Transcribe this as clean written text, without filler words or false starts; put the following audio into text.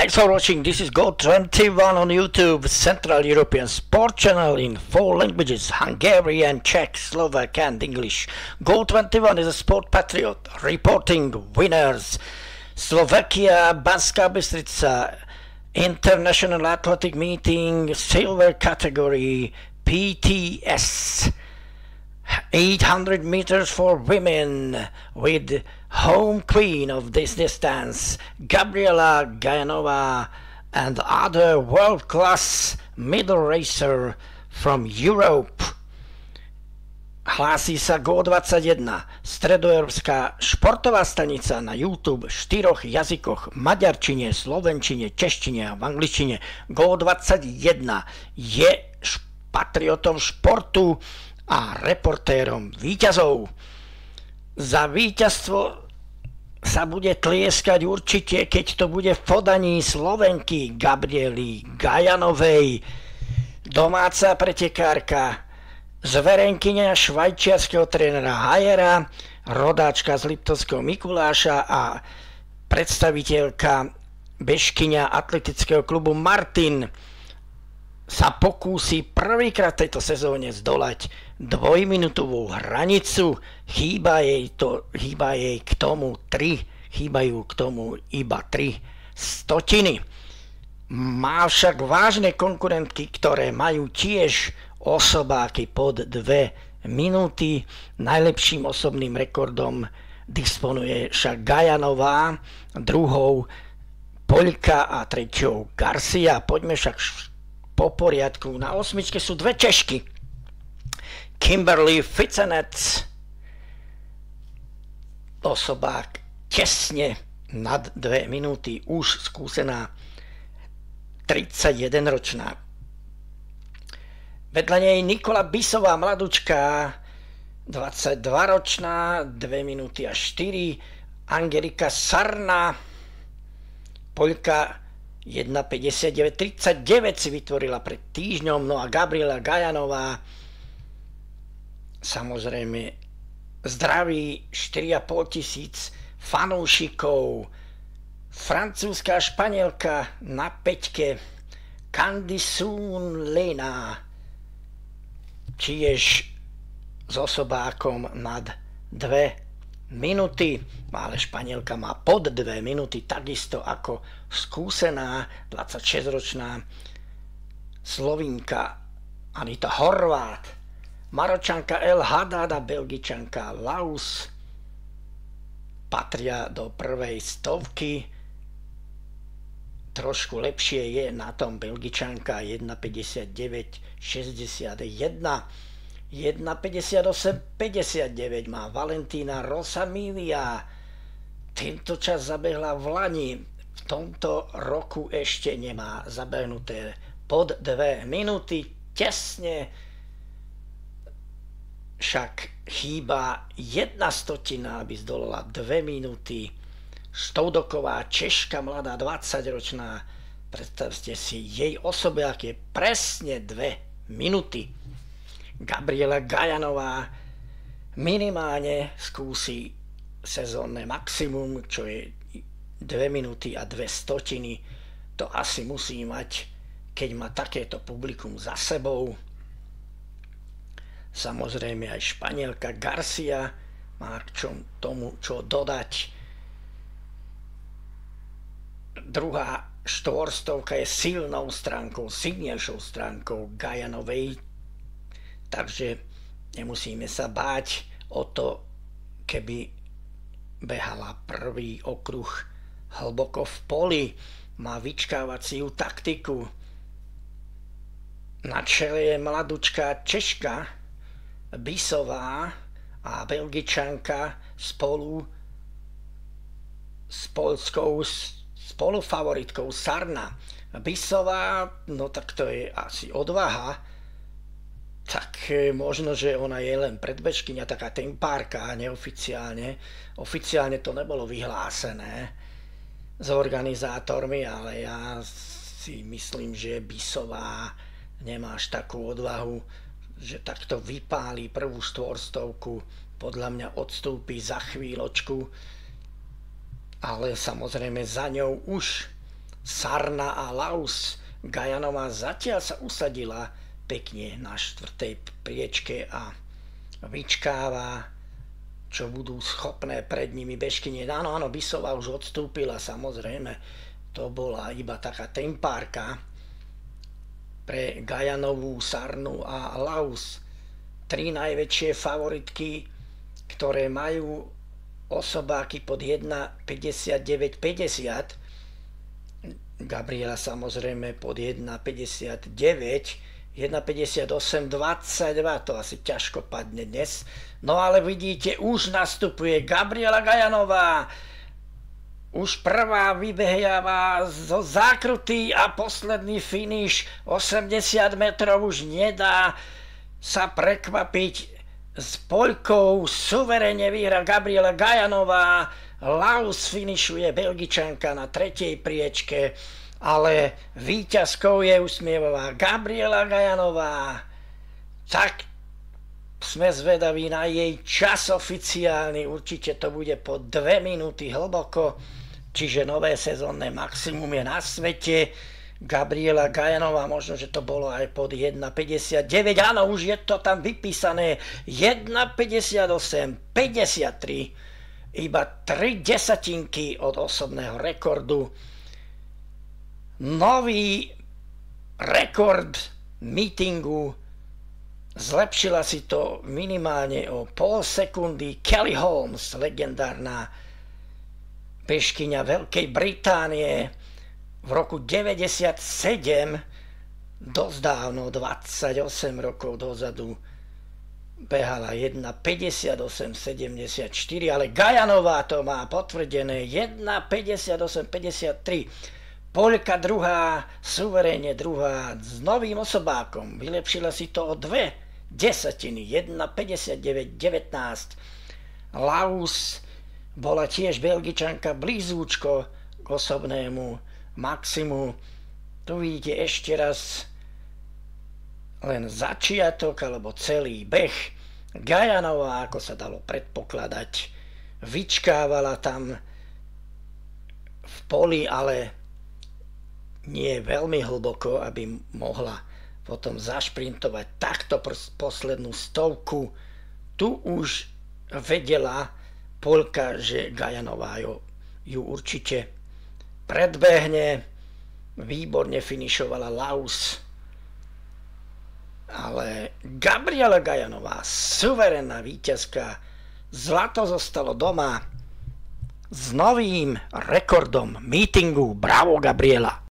Thanks for watching. This is Go21 on YouTube, Central European Sport Channel in 4 languages: Hungarian, Czech, Slovak and English. Go21 is a sport patriot reporting winners. Slovakia, Banská Bystrica, International Athletic Meeting, silver category, PTS. 800 meters for women with home queen of this distance, Gabriela Gajanova, and other world-class middle racer from Europe. Hlási sa Go21, stredoeurópska športová stanica na YouTube v 4 jazykoch: maďarčine, slovenčine, češtine a v angličtine. Go21 je patriotom športu a reportérom víťazov. Za víťazstvo sa bude tlieskať určite, keď to bude v podaní Slovenky Gabriely Gajanovej. Domáca pretekárka, zverenkyňa švajčiarskeho trénera Hajera, rodáčka z Liptovského Mikuláša a predstaviteľka bežkyňa atletického klubu Martin sa pokúsi prvýkrát v tejto sezóne zdolať dvojminútovú hranicu. Chýbajú k tomu iba 3 stotiny. Má však vážne konkurentky, ktoré majú tiež osobáky pod 2 minúty. Najlepším osobným rekordom disponuje však Gajanová, druhou Poľka a treťou Garcia. Poďme však po poriadku. Na 8 sú 2 Češky. Kimberly Ficenec, osobák tesne nad 2 minúty, už skúsená 31-ročná. Vedľa nej Nikola Bisová, mladučka, 22-ročná, 2 minúty a 4. Angelika Sarna, Poľka, 1,59, 39 si vytvorila pred týždňom. No a Gabriela Gajanová, samozrejme zdraví 4,5 tisíc fanúšikov. Francúzska a Španielka na 5, Candice Lena, tiež s osobákom nad 2 minúty, ale Španielka má pod 2 minúty, takisto ako skúsená 26-ročná Slovinka Anita Horvát, Maročanka El Haddad a Belgičanka Laus patria do prvej stovky. Trošku lepšie je na tom Belgičanka, 1,59,61. 1,58,59 má Valentína Rosamilia. Tento čas zabehla v lani. V tomto roku ešte nemá zabehnuté pod 2 minúty. Tesne však chýba 1 stotina, aby zdolala 2 minúty. Stoudoková Češka, mladá 20-ročná. Predstavte si, jej osobák je presne 2 minúty. Gabriela Gajanová minimálne skúsi sezónne maximum, čo je 2 minúty a 2 stotiny. To asi musí mať, keď má takéto publikum za sebou. Samozrejme aj Španielka Garcia má k tomu čo dodať. Druhá štvorstovka je silnejšou stránkou Gajanovej, takže nemusíme sa báť o to, keby behala prvý okruh hlboko v poli. Má vyčkávaciu taktiku. Na čele je mladučká Češka Bisová a Belgičanka spolu s poľskou spolufavoritkou Sarna. Bisová, no tak to je asi odvaha. Tak možno, že ona je len predbežkyňa, taká tempárka, neoficiálne. Oficiálne to nebolo vyhlásené s organizátormi, ale ja si myslím, že Bisová nemá až takú odvahu, že takto vypálí prvú štvorstovku. Podľa mňa odstúpi za chvíľočku, ale samozrejme za ňou už Sarna a Laus. Gajanová zatiaľ sa usadila pekne na 4. priečke a vyčkáva, čo budú schopné pred nimi bežkyne. Áno, Bisová už odstúpila, samozrejme. To bola iba taká tempárka pre Gajanovú, Sarnu a Laus. 3 najväčšie favoritky, ktoré majú osobáky pod 1,59,50. Gabriela samozrejme pod 1,59, 1,58,22, to asi ťažko padne dnes. No ale vidíte, už nastupuje Gabriela Gajanová. Už prvá vybeháva zo zákruty a posledný finish 80 metrov už nedá sa prekvapiť. S poľkou suverene vyhrá Gabriela Gajanová. Laus finišuje Belgičanka na 3. priečke, ale víťazkou je usmievavá Gabriela Gajanová. Tak sme zvedaví na jej čas oficiálny, určite to bude po 2 minúty hlboko, čiže nové sezónne maximum je na svete. Gabriela Gajanová, možno, že to bolo aj pod 1,59, áno, už je to tam vypísané, 1,58,53, iba 3 desatinky od osobného rekordu. Nový rekord meetingu, zlepšila si to minimálne o pol sekundy Kelly Holmes, legendárna bežkyňa Veľkej Británie, v roku 97, dosť dávno, 28 rokov dozadu, behala 1,58,74, ale Gajanová to má potvrdené 1,58,53. Poľka druhá, suverénne druhá, s novým osobákom, vylepšila si to o 2 desatiny, 1,59,19. Laus bola tiež Belgičanka blízúčko k osobnému maximu. Tu vidíte ešte raz len začiatok alebo celý beh. Gajanová, ako sa dalo predpokladať, vyčkávala tam v poli, ale nie veľmi hlboko, aby mohla potom zašprintovať takto poslednú stovku. Tu už vedela Poľka, že Gajanová ju určite predbehne. Výborne finišovala Laus, ale Gabriela Gajanová, suverénna víťazka, zlato zostalo doma s novým rekordom meetingu. Bravo, Gabriela!